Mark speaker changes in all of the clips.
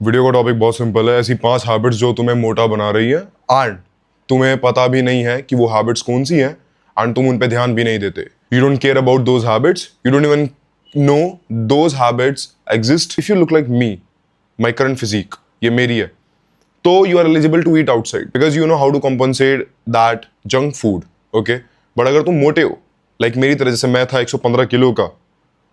Speaker 1: Video का topic बहुत simple है। ऐसी 5 हैबिट्स जो तुम्हें मोटा बना रही है एंड तुम्हें पता भी नहीं है कि वो हैबिट्स कौन सी हैं एंड तुम उन पे ध्यान भी नहीं देते। You don't care about those habits, you don't even know those habits exist. If you look like me, my current physique ये मेरी है, तो you are eligible to eat outside because you know how to compensate that junk food. Okay, but अगर तुम मोटे हो like मेरी तरह, जैसे मैं था 115 किलो का,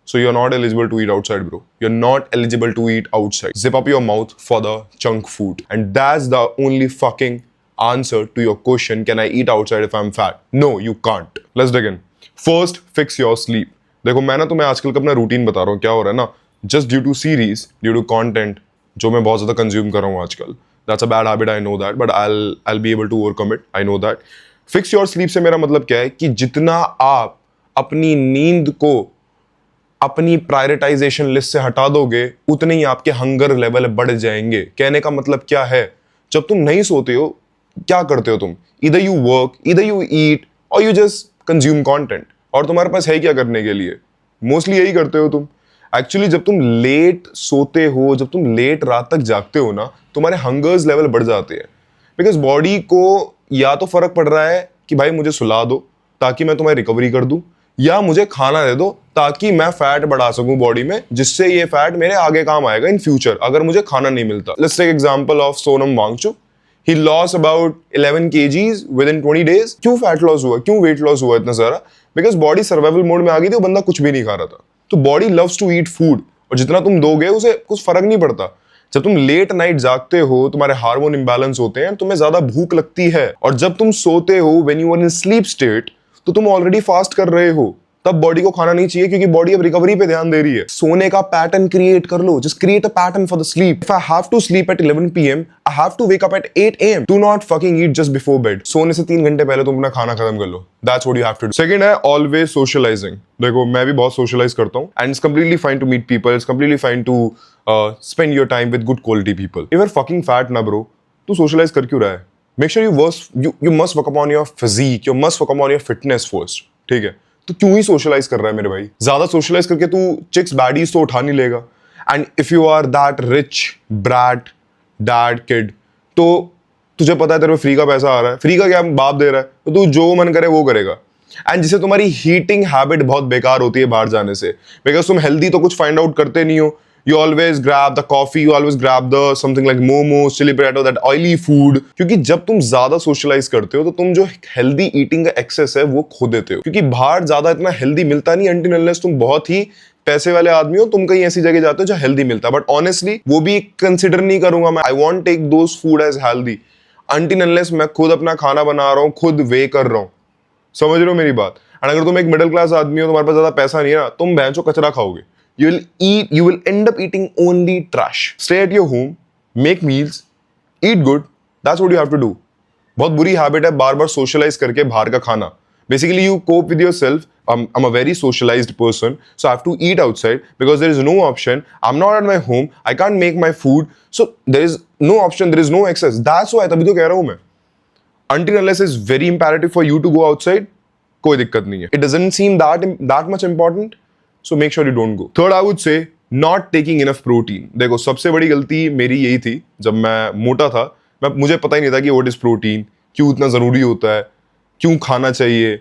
Speaker 1: so you're not eligible to eat outside, bro. You're not eligible to eat outside. Zip up your mouth for the junk food. And that's the only fucking answer to your question, can I eat outside if I'm fat? No, you can't. Let's dig in. First, fix your sleep. देखो मैं ना तुम्हें आजकल का अपना routine बता रहा हूँ, क्या हो रहा है ना, just due to series, due to content जो मैं बहुत ज़्यादा कंज्यूम कर रहा हूँ आजकल. That's a bad habit, I know that, but I'll be able to overcome it. I know that. Fix your sleep से मेरा मतलब क्या है कि जितना आप अपनी नींद को अपनी प्रायोरिटाइजेशन लिस्ट से हटा दोगे उतने ही आपके हंगर लेवल बढ़ जाएंगे। कहने का मतलब क्या है, जब तुम नहीं सोते हो क्या करते हो तुम? इधर यू वर्क, इधर यू ईट और यू जस्ट कंज्यूम कंटेंट। और तुम्हारे पास है क्या करने के लिए? मोस्टली यही करते हो तुम। एक्चुअली जब तुम लेट सोते हो, जब तुम लेट रात तक जागते हो ना, तुम्हारे हंगर्स लेवल बढ़ जाते हैं। बिकॉज बॉडी को या तो फर्क पड़ रहा है कि भाई मुझे सुला दो ताकि मैं तुम्हारी रिकवरी कर दूं, या मुझे खाना दे दो ताकि मैं फैट बढ़ा सकूं बॉडी में, जिससे ये फैट मेरे आगे काम आएगा इन फ्यूचर अगर मुझे खाना नहीं मिलता। Let's take example of Sonam Wangchuk. He loss about 11 kgs within 20 days। क्यों फैट लॉस हुआ, क्यों वेट लॉस हुआ इतना सारा? बिकॉज बॉडी सर्वाइवल मोड में आ गई थी, वो बंदा कुछ भी नहीं खा रहा था। तो body loves to eat food, और जितना तुम दोगे उसे कुछ फर्क नहीं पड़ता। जब तुम लेट नाइट जागते हो, तुम्हारे हार्मोन इंबैलेंस होते हैं, तुम्हें ज्यादा भूख लगती है। और जब तुम सोते हो, when you are in sleep state, तो तुम ऑलरेडी फास्ट कर रहे हो, तब बॉडी को खाना नहीं चाहिए क्योंकि बॉडी अब रिकवरी पे ध्यान दे रही है। सोने का पैटर्न क्रिएट कर लो, just create a pattern for the sleep. If I have to sleep at 11 PM, I have to wake up at 8 AM। Do not fucking eat just before bed. सोने से 3 घंटे पहले तुम अपना खाना खत्म कर लो। That's what you have to do. Second है ऑलवेज सोशलाइजिंग। देखो मैं भी बहुत सोशलाइज करता हूँ and it's completely fine to meet people, it's completely fine to spend your time with good quality people. If you are fucking fat ना bro, तू socialise कर क्यों रहा है? Make sure you must work upon your physique, you must work upon your fitness first, ठीक है? तो क्यों ही सोशलाइज कर रहा है मेरे भाई? ज्यादा सोशलाइज करके तू चिक्स बैडीज तो उठा नहीं लेगा। And if you are that rich brat dad kid, तो तुझे पता है तेरे पे फ्री का पैसा आ रहा है, फ्री का क्या बाप दे रहा है, तो तू जो मन करे वो करेगा। एंड जिससे तुम्हारी हीटिंग हैबिट बहुत बेकार होती है बाहर जाने से, बिकॉज तुम हेल्दी तो कुछ फाइंड आउट करते नहीं हो। You always grab the coffee, you always grab the something like momos, chili potato, that oily food। क्योंकि जब तुम ज्यादा सोशलाइज करते हो तो तुम जो हेल्दी ईटिंग का एक्सेस है वो खो देते हो, क्योंकि बाहर ज्यादा इतना हेल्दी मिलता नहीं until unless तुम बहुत ही पैसे वाले आदमी हो, तुम कहीं ऐसी जगह जाते हो जहाँ हेल्दी मिलता है। बट ऑनेस्टली वो भी कंसिडर नहीं करूंगा मैं। I won't take those food as healthy until unless मैं खुद अपना खाना बना रहा हूँ, खुद वे कर रहा हूँ। समझ रहे हो मेरी बात? एंड अगर तुम एक मिडिल क्लास आदमी हो, तुम्हारे पास ज्यादा पैसा नहीं है ना, तुम भैंसो कचरा खाओगे। You will end up eating only trash. Stay at your home, make meals, eat good. That's what you have to do. बहुत बुरी हैबिट है बार बार सोशलाइज करके बाहर का खाना। Basically, you cope with yourself. I'm a very socialized person, so I have to eat outside because there is no option. I'm not at my home. I can't make my food, so there is no option. There is no access. That's why तभी तो कह रहा हूँ मैं। Until unless it's very imperative for you to go outside, कोई दिक्कत नहीं है। It doesn't seem that much important. So make sure you don't go. Third, I would say not taking enough protein. देखो सबसे बड़ी गलती मेरी यही थी जब मैं मोटा था। मुझे पता ही नहीं था कि what is protein, क्यों इतना जरूरी होता है, क्यों खाना चाहिए,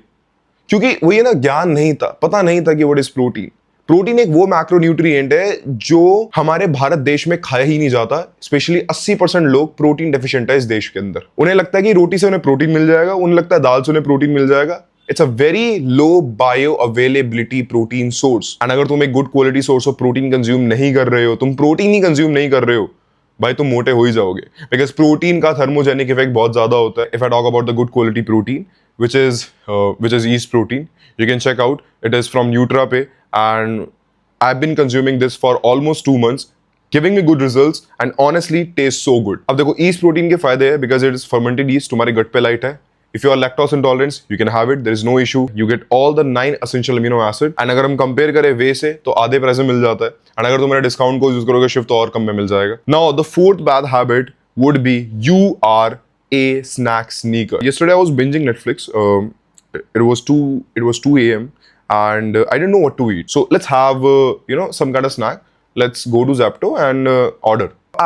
Speaker 1: क्योंकि वो ये ना ज्ञान नहीं था, पता नहीं था कि what is protein। प्रोटीन एक वो मैक्रोन्यूट्रिएंट है जो हमारे भारत देश में खाया ही नहीं जाता। स्पेशली 80% लोग प्रोटीन डेफिशिएंट है इस देश के अंदर। उन्हें लगता है कि रोटी से उन्हें प्रोटीन मिल जाएगा, उन्हें लगता है दाल से उन्हें प्रोटीन मिल जाएगा। It's a very low bio availability protein source. And अगर तुम एक good quality source of protein consume नहीं कर रहे हो, तुम प्रोटीन ही कंज्यूम नहीं कर रहे हो, भाई तुम मोटे हो ही जाओगे। बिकॉज प्रोटीन का थर्मोजेनिक इफेक्ट बहुत ज्यादा होता है। If I talk about the good quality protein which is yeast protein, you can check out, it is from NutraPay and I've been consuming this for almost 2 months, giving me good results and honestly tastes so good। अब देखो yeast protein के फायदे हैं because it is fermented yeast, तुम्हारे गट पे light है। If you are lactose intolerant, you can have it, there is no issue, you get all the 9 essential amino acid। and अगर हम कंपेयर करें वे से तो आधे प्राइस में मिल जाता है। एंड अगर तुम मेरा डिस्काउंट को यूज करोगे शिफ्ट तो और कम में मिल जाएगा। Now the fourth bad habit would be you are a snack sneaker। Yesterday I was binging Netflix, it was 2 AM and I didn't know what to eat, so let's have some kind of snack। Let's go to Zapto and order। I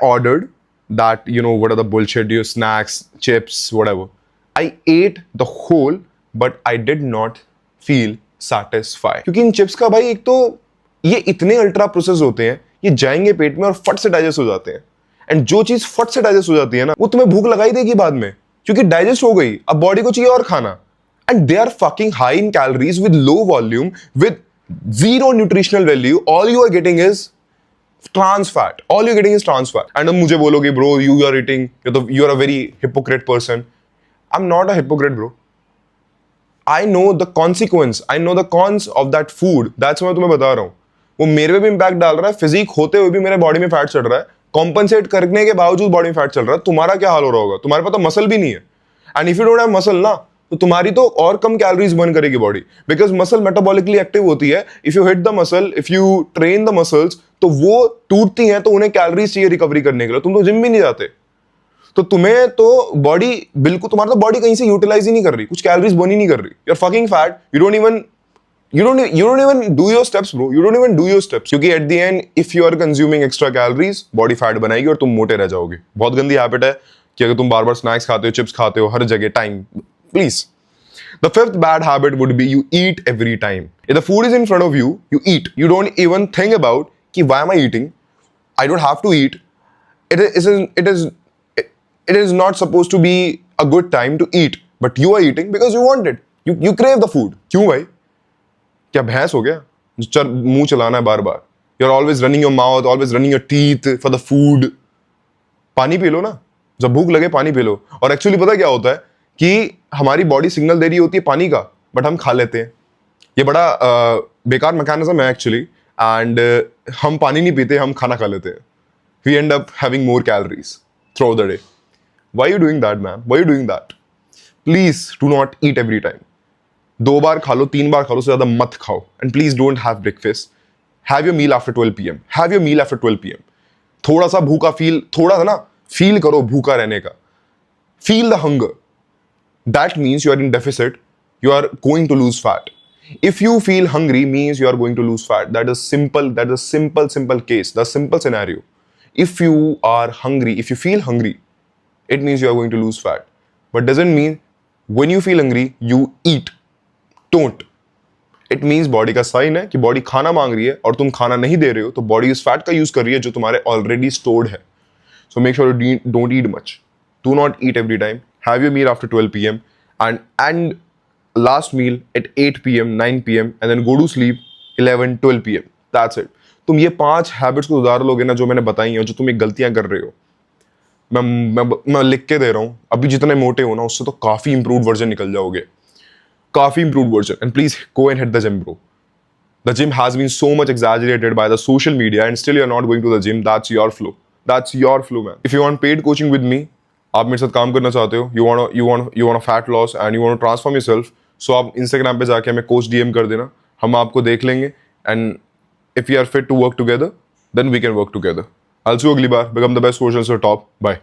Speaker 1: ordered that, you know, what are the bullshit, your snacks, chips, whatever. I ate the whole, but I did not feel satisfied. क्योंकि इन chips का भाई, एक तो ये इतने ultra process होते हैं, ये जाएंगे पेट में और फट से डाइजेस्ट हो जाते हैं. एंड जो चीज फट से डाइजेस्ट हो जाती है ना, वो तुम्हें भूख लगाई देगी बाद में, क्योंकि डाइजेस्ट हो गई. अब बॉडी को चाहिए और खाना. And they are fucking high in calories with low volume with zero nutritional value. All you are getting is trans fat. All you're getting is trans fat. And अब मुझे बोलोगे, bro, you are eating, you are a very hypocrite person. I'm not a hypocrite, bro. I know the consequence. I know the cons of that food. That's why मैं तुम्हें बता रहा हूँ. वो मेरे पे भी इम्पैक्ट डाल रहा है. फिजिक होते हुए भी मेरे बॉडी में फैट चढ़ रहा है. कॉम्पनसेट करने के बावजूद बॉडी में फैट चल रहा है. तुम्हारा क्या हाल हो रहा होगा? तुम्हारे पास तो मसल भी नहीं है. And if you don't have muscle ना, तो तुम्हारी तो और कम कैलोरीज बर्न करेगी body, because muscle metabolically active होती है. If you hit the muscle, if you train the muscles, तो वो टूटती हैं, तो उन्हें कैलोरीज चाहिए रिकवरी करने के लिए. तुम तो जिम भी नहीं जाते, तो तुम्हें तो बॉडी बिल्कुल, तुम्हारा तो बॉडी कहीं से यूटिलाइज ही नहीं कर रही, कुछ कैलोरीज बर्न ही नहीं कर रही. You are fucking fat. You don't even do your steps, bro. You don't even do your steps. क्योंकि at the end, if you are consuming extra calories, body fat बनाएगी और तुम मोटे रह जाओगे. बहुत गंदी हैबिट है कि अगर तुम बार बार स्नैक्स खाते हो, चिप्स खाते हो हर जगह time. Please. The fifth bad habit would be you eat every time. If the food is in front of you, you eat. You don't even think about कि why am I eating? I don't have to eat. It is not supposed to be a good time to eat, but you are eating because you want it. You crave the food. क्यों भाई? क्या भैंस हो गया? मुंह चलाना है बार बार. You're always running your mouth, always running your teeth for the food. पानी पी लो ना. जब भूख लगे पानी पी लो. और एक्चुअली पता क्या होता है कि हमारी बॉडी सिग्नल दे रही होती है पानी का, बट हम खा लेते हैं. ये बड़ा बेकार मैकेनिज्म है एक्चुअली. एंड हम पानी नहीं पीते, हम खाना खा लेते हैं. We end up having more calories through the day. Why you doing that man? Why you doing that? Please do not eat every time. 2 बार खा लो, 3 बार खा लो, से ज्यादा मत खाओ. And please don't have breakfast. Have your meal after 12 PM. Have your meal after 12 PM. थोड़ा सा भूखा थोड़ा सा ना फील करो भूखा रहने का. Feel the hunger. That means you are in deficit. You are going to lose fat. If you feel hungry, means you are going to lose fat. That is simple. That is simple case. The simple scenario. If you are hungry, if you feel hungry, it means you are going to lose fat. But doesn't mean when you feel hungry, you eat. Don't. It means body का sign है कि body खाना मांग रही है और तुम खाना नहीं दे रहे हो, तो body उस fat का use कर रही है जो तुम्हारे already stored है. So make sure you don't eat much. Do not eat every time. Have your meal after 12 PM and last meal at 8 PM, 9 PM, and then go to sleep 11, 12 PM. That's it. तुम ये 5 habits को सुधार लोगे ना, जो मैंने बताई हैं, जो तुम ये गलतियां कर रहे हो, मैं लिख के दे रहा हूँ. अभी जितने मोटे हो ना, उससे तो काफी इंप्रूव वर्जन निकल जाओगे, काफी improve version. And please go and hit the gym, bro. The gym has been so much exaggerated by the social media, and still you're not going to the gym. That's your flow. That's your flow, man. If you want paid coaching with me, आप मेरे साथ काम करना चाहते हो, you want a fat loss and you want to transform yourself, so आप Instagram पे जाके हमें coach DM कर देना, हम आपको देख लेंगे. And if we are fit to work together, then we can work together. I'll see you अगली बार. Become the best version of your top. Bye.